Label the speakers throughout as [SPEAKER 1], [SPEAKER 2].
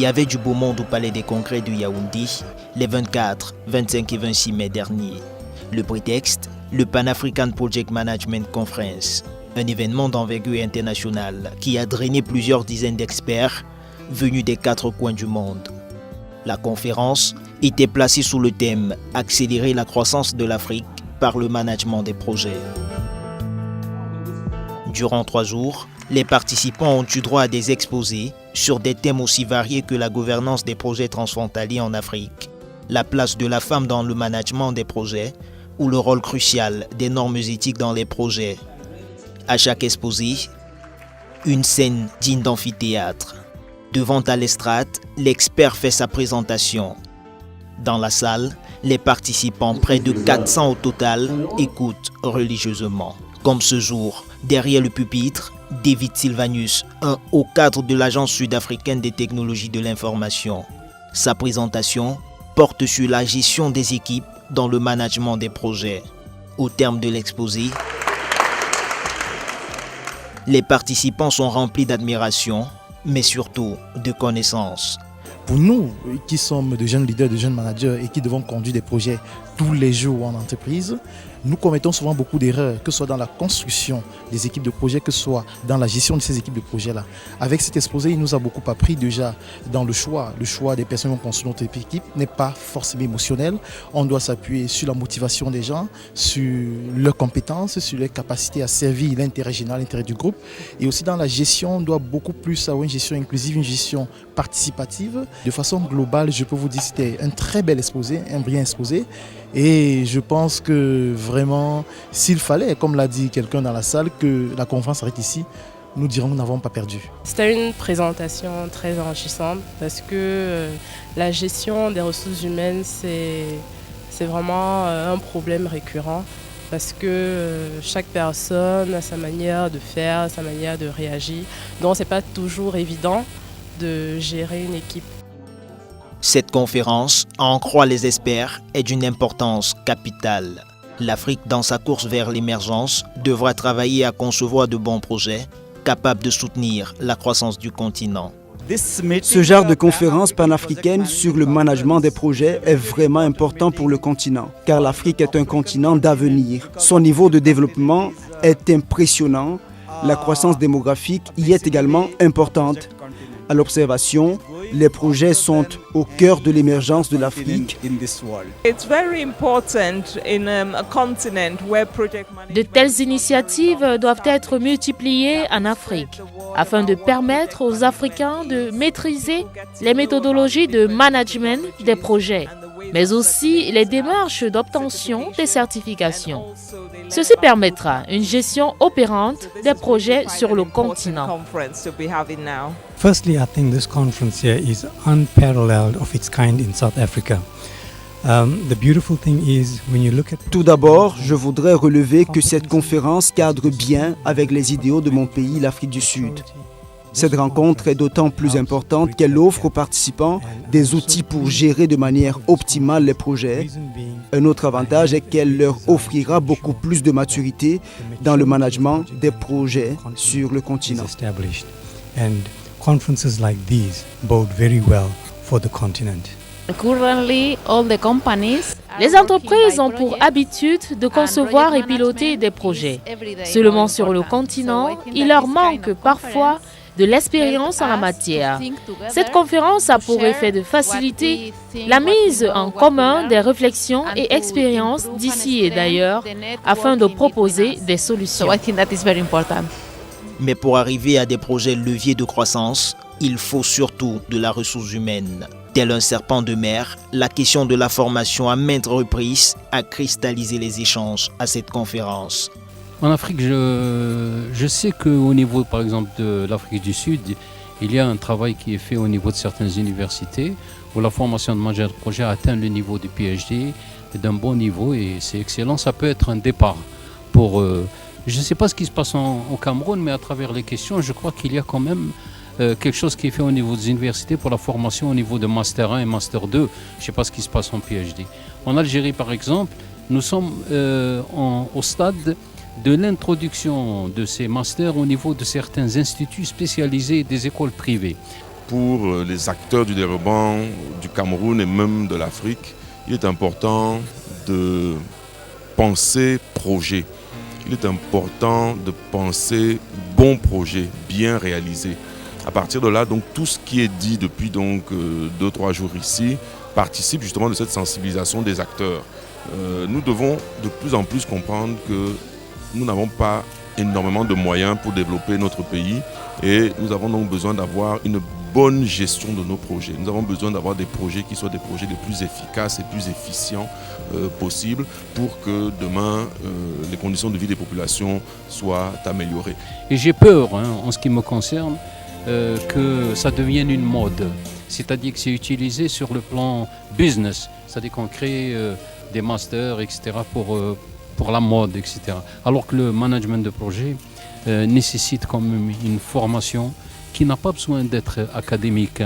[SPEAKER 1] avait du beau monde au Palais des Congrès de Yaoundé les 24, 25 et 26 mai derniers. Le prétexte, le Pan African Project Management Conference, un événement d'envergure internationale qui a drainé plusieurs dizaines d'experts venus des 4 coins du monde. La conférence était placée sous le thème « Accélérer la croissance de l'Afrique par le management des projets ». Durant 3 jours, les participants ont eu droit à des exposés sur des thèmes aussi variés que la gouvernance des projets transfrontaliers en Afrique, la place de la femme dans le management des projets ou le rôle crucial des normes éthiques dans les projets. À chaque exposé, une scène digne d'amphithéâtre. Devant à l'estrade, l'expert fait sa présentation. Dans la salle, les participants, près de 400 au total, écoutent religieusement. Comme ce jour, derrière le pupitre, David Sylvanus, un haut cadre de l'Agence sud-africaine des technologies de l'information. Sa présentation porte sur la gestion des équipes dans le management des projets. Au terme de l'exposé, les participants sont remplis d'admiration, mais surtout de connaissances.
[SPEAKER 2] Pour nous qui sommes de jeunes leaders, de jeunes managers et qui devons conduire des projets tous les jours en entreprise, nous commettons souvent beaucoup d'erreurs, que ce soit dans la construction des équipes de projet, que ce soit dans la gestion de ces équipes de projet-là. Avec cet exposé, il nous a beaucoup appris déjà dans le choix. Le choix des personnes qui vont construire notre équipe n'est pas forcément émotionnel. On doit s'appuyer sur la motivation des gens, sur leurs compétences, sur leurs capacités à servir l'intérêt général, l'intérêt du groupe. Et aussi dans la gestion, on doit beaucoup plus avoir une gestion inclusive, une gestion participative. De façon globale, je peux vous dire que c'était un très bel exposé, un brillant exposé. Et je pense que vraiment, s'il fallait, comme l'a dit quelqu'un dans la salle, que la conférence s'arrête ici, nous dirons que nous n'avons pas perdu.
[SPEAKER 3] C'était une présentation très enrichissante parce que la gestion des ressources humaines, c'est vraiment un problème récurrent parce que chaque personne a sa manière de faire, sa manière de réagir. Donc ce n'est pas toujours évident de gérer une équipe.
[SPEAKER 1] Cette conférence, à en croire les experts, est d'une importance capitale. L'Afrique, dans sa course vers l'émergence, devra travailler à concevoir de bons projets capables de soutenir la croissance du continent.
[SPEAKER 4] Ce genre de conférence panafricaine sur le management des projets est vraiment important pour le continent, car l'Afrique est un continent d'avenir. Son niveau de développement est impressionnant. La croissance démographique y est également importante. À l'observation, les projets sont au cœur de l'émergence de l'Afrique.
[SPEAKER 5] De telles initiatives doivent être multipliées en Afrique afin de permettre aux Africains de maîtriser les méthodologies de management des projets, mais aussi les démarches d'obtention des certifications. Ceci permettra une gestion opérante des projets sur le continent.
[SPEAKER 6] Firstly, I think this conference here is unparalleled of its kind in South Africa. The beautiful thing is when you look at...
[SPEAKER 4] Tout d'abord, je voudrais relever que cette conférence cadre bien avec les idéaux de mon pays, l'Afrique du Sud. Cette rencontre est d'autant plus importante qu'elle offre aux participants des outils pour gérer de manière optimale les projets. Un autre avantage est qu'elle leur offrira beaucoup plus de maturité dans le management des projets sur le continent.
[SPEAKER 6] And conferences like these bode very well for the continent.
[SPEAKER 5] Les entreprises ont pour habitude de concevoir et piloter des projets. Seulement sur le continent, il leur manque parfois de l'expérience en la matière. Cette conférence a pour effet de faciliter la mise en commun des réflexions et expériences d'ici et d'ailleurs afin de proposer des solutions.
[SPEAKER 1] Mais pour arriver à des projets leviers de croissance, il faut surtout de la ressource humaine. Tel un serpent de mer, la question de la formation à maintes reprises a cristallisé les échanges à cette conférence.
[SPEAKER 7] En Afrique, je sais qu'au niveau, par exemple, de l'Afrique du Sud, il y a un travail qui est fait au niveau de certaines universités où la formation de managers de projet atteint le niveau du PhD d'un bon niveau et c'est excellent. Ça peut être un départ pour... je ne sais pas ce qui se passe au Cameroun, mais à travers les questions, je crois qu'il y a quand même quelque chose qui est fait au niveau des universités pour la formation au niveau de Master 1 et Master 2. Je ne sais pas ce qui se passe en PhD. En Algérie, par exemple, nous sommes au stade de l'introduction de ces masters au niveau de certains instituts spécialisés des écoles privées.
[SPEAKER 8] pour les acteurs du développement du Cameroun et même de l'Afrique, il est important de penser projet. Il est important de penser bon projet, bien réalisé. À partir de là, donc, tout ce qui est dit depuis 2-3 jours ici participe justement de cette sensibilisation des acteurs. Nous devons de plus en plus comprendre que nous n'avons pas énormément de moyens pour développer notre pays et nous avons donc besoin d'avoir une bonne gestion de nos projets. Nous avons besoin d'avoir des projets qui soient des projets les plus efficaces et plus efficients possibles pour que demain les conditions de vie des populations soient améliorées.
[SPEAKER 7] Et j'ai peur, en ce qui me concerne, que ça devienne une mode. C'est-à-dire que c'est utilisé sur le plan business, c'est-à-dire qu'on crée des masters, etc. pour la mode, etc. Alors que le management de projet nécessite quand même une formation qui n'a pas besoin d'être académique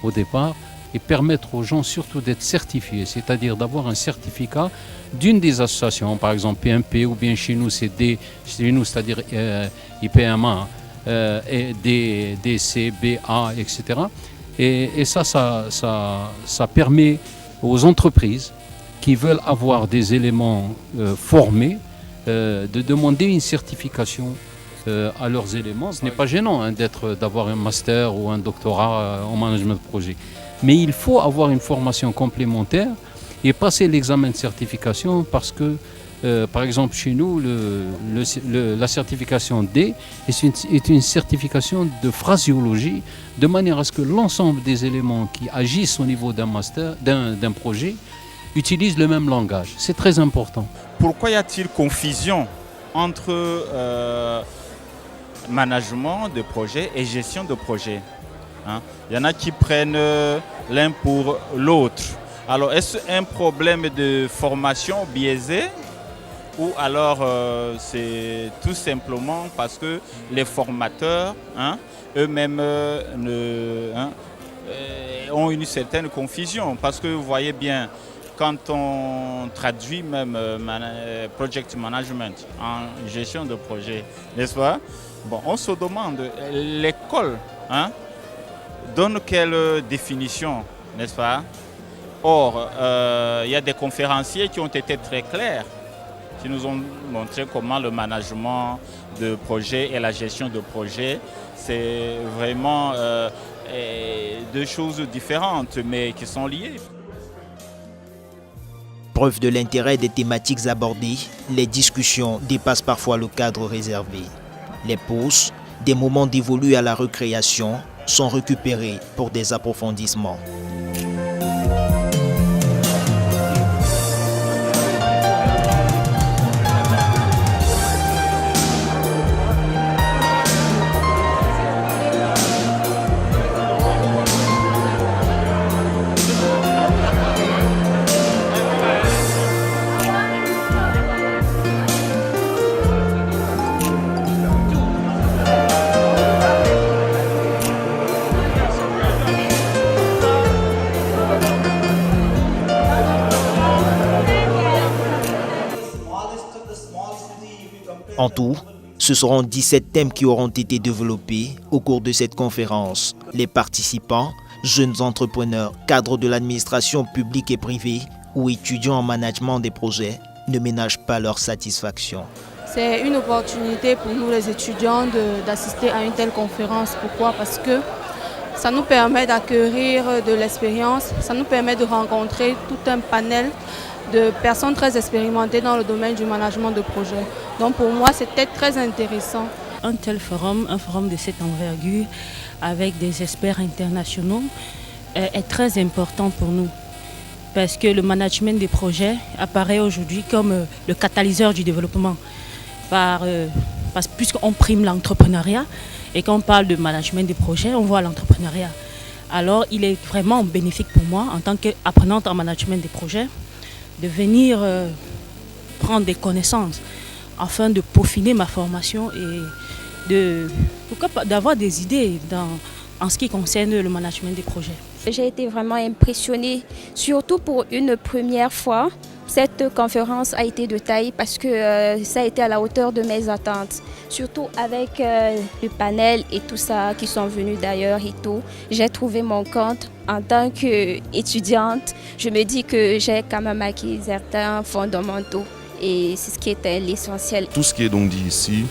[SPEAKER 7] au départ et permettre aux gens surtout d'être certifiés, c'est-à-dire d'avoir un certificat d'une des associations, par exemple PMP ou bien chez nous c'est-à-dire IPMA, DCBA, etc. Et ça permet aux entreprises qui veulent avoir des éléments formés de demander une certification à leurs éléments. Ce n'est pas gênant d'avoir un master ou un doctorat en management de projet. Mais il faut avoir une formation complémentaire et passer l'examen de certification parce que, par exemple, chez nous, la certification D est une certification de phraséologie de manière à ce que l'ensemble des éléments qui agissent au niveau d'un master, d'un projet, utilisent le même langage. C'est très important.
[SPEAKER 9] Pourquoi y a-t-il confusion entre management de projet et gestion de projet? Il y en a qui prennent l'un pour l'autre. Alors, est-ce un problème de formation biaisée ou alors c'est tout simplement parce que les formateurs eux-mêmes ont une certaine confusion? Parce que vous voyez bien, quand on traduit même project management en gestion de projet, n'est-ce pas? Bon, on se demande, l'école donne quelle définition, n'est-ce pas? Or, il y a des conférenciers qui ont été très clairs, qui nous ont montré comment le management de projet et la gestion de projet, c'est vraiment deux choses différentes, mais qui sont liées.
[SPEAKER 1] Preuve de l'intérêt des thématiques abordées, les discussions dépassent parfois le cadre réservé. Les pauses, des moments dévolus à la recréation, sont récupérés pour des approfondissements. En tout, ce seront 17 thèmes qui auront été développés au cours de cette conférence. Les participants, jeunes entrepreneurs, cadres de l'administration publique et privée ou étudiants en management des projets, ne ménagent pas leur satisfaction.
[SPEAKER 10] C'est une opportunité pour nous les étudiants d'assister à une telle conférence. Pourquoi? Parce que ça nous permet d'acquérir de l'expérience, ça nous permet de rencontrer tout un panel de personnes très expérimentées dans le domaine du management de projet. Donc pour moi, c'était très intéressant.
[SPEAKER 11] Un tel forum, un forum de cette envergure, avec des experts internationaux, est très important pour nous. Parce que le management des projets apparaît aujourd'hui comme le catalyseur du développement. Puisqu'on prime l'entrepreneuriat, et quand on parle de management des projets, on voit l'entrepreneuriat. Alors il est vraiment bénéfique pour moi, en tant qu'apprenante en management des projets, de venir prendre des connaissances afin de peaufiner ma formation et d'avoir des idées en ce qui concerne le management des projets.
[SPEAKER 12] J'ai été vraiment impressionnée, surtout pour une première fois. Cette conférence a été de taille parce que ça a été à la hauteur de mes attentes. Surtout avec le panel et tout ça qui sont venus d'ailleurs et tout. J'ai trouvé mon compte en tant qu'étudiante. Je me dis que j'ai quand même acquis certains fondamentaux et c'est ce qui était l'essentiel.
[SPEAKER 8] Tout ce qui est donc dit ici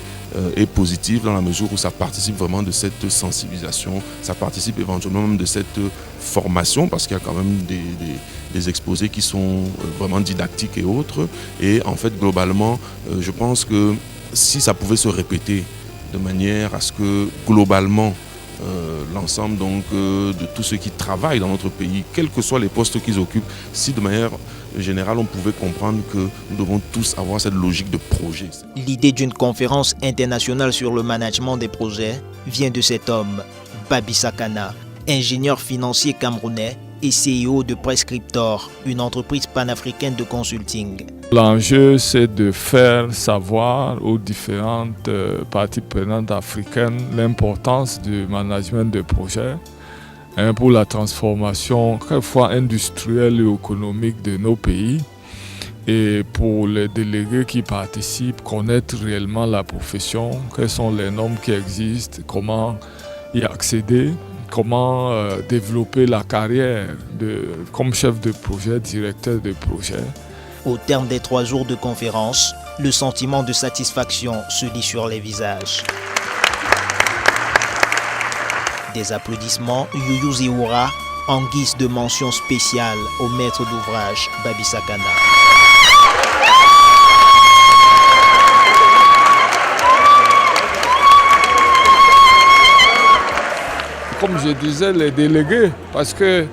[SPEAKER 8] est positif dans la mesure où ça participe vraiment de cette sensibilisation, ça participe éventuellement même de cette formation parce qu'il y a quand même des exposés qui sont vraiment didactiques et autres. Et en fait, globalement, je pense que si ça pouvait se répéter de manière à ce que globalement l'ensemble donc de tous ceux qui travaillent dans notre pays, quels que soient les postes qu'ils occupent, si de manière générale on pouvait comprendre que nous devons tous avoir cette logique de projet.
[SPEAKER 1] L'idée d'une conférence internationale sur le management des projets vient de cet homme, Babi Sakana, ingénieur financier camerounais et CEO de Prescriptor, une entreprise panafricaine de consulting.
[SPEAKER 13] L'enjeu, c'est de faire savoir aux différentes parties prenantes africaines l'importance du management de projets pour la transformation quelquefois industrielle et économique de nos pays. Et pour les délégués qui participent, connaître réellement la profession, quelles sont les normes qui existent, comment y accéder, comment développer la carrière comme chef de projet, directeur de projet.
[SPEAKER 1] Au terme des 3 jours de conférence, le sentiment de satisfaction se lit sur les visages. Des applaudissements Youyou Zéoura en guise de mention spéciale au maître d'ouvrage Babi Sakana.
[SPEAKER 13] Comme je disais, les délégués, parce que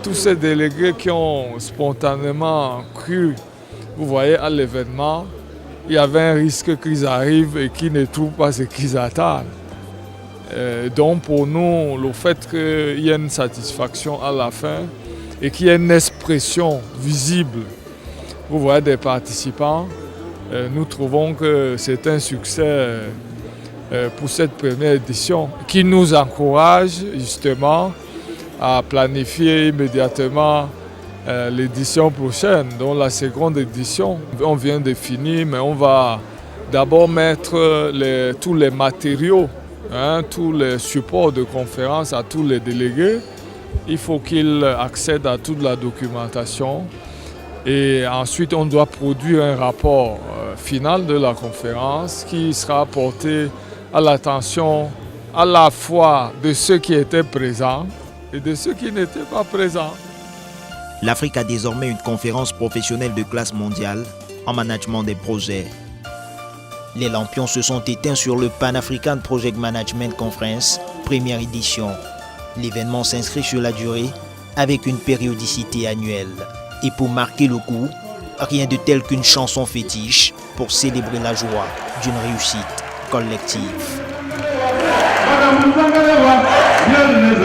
[SPEAKER 13] tous ces délégués qui ont spontanément cru, vous voyez, à l'événement, il y avait un risque qu'ils arrivent et qu'ils ne trouvent pas ce qu'ils attendent. Donc pour nous, le fait qu'il y ait une satisfaction à la fin et qu'il y ait une expression visible, vous voyez, des participants, nous trouvons que c'est un succès pour cette première édition qui nous encourage justement à planifier immédiatement l'édition prochaine, donc la seconde édition. On vient de finir, mais on va d'abord mettre tous les matériaux, tous les supports de conférence à tous les délégués. Il faut qu'ils accèdent à toute la documentation et ensuite on doit produire un rapport final de la conférence qui sera porté à l'attention à la fois de ceux qui étaient présents et de ceux qui n'étaient pas présents.
[SPEAKER 1] L'Afrique a désormais une conférence professionnelle de classe mondiale en management des projets. Les lampions se sont éteints sur le Pan African Project Management Conference, première édition. L'événement s'inscrit sur la durée avec une périodicité annuelle. Et pour marquer le coup, rien de tel qu'une chanson fétiche pour célébrer la joie d'une réussite collective.
[SPEAKER 14] Bienvenue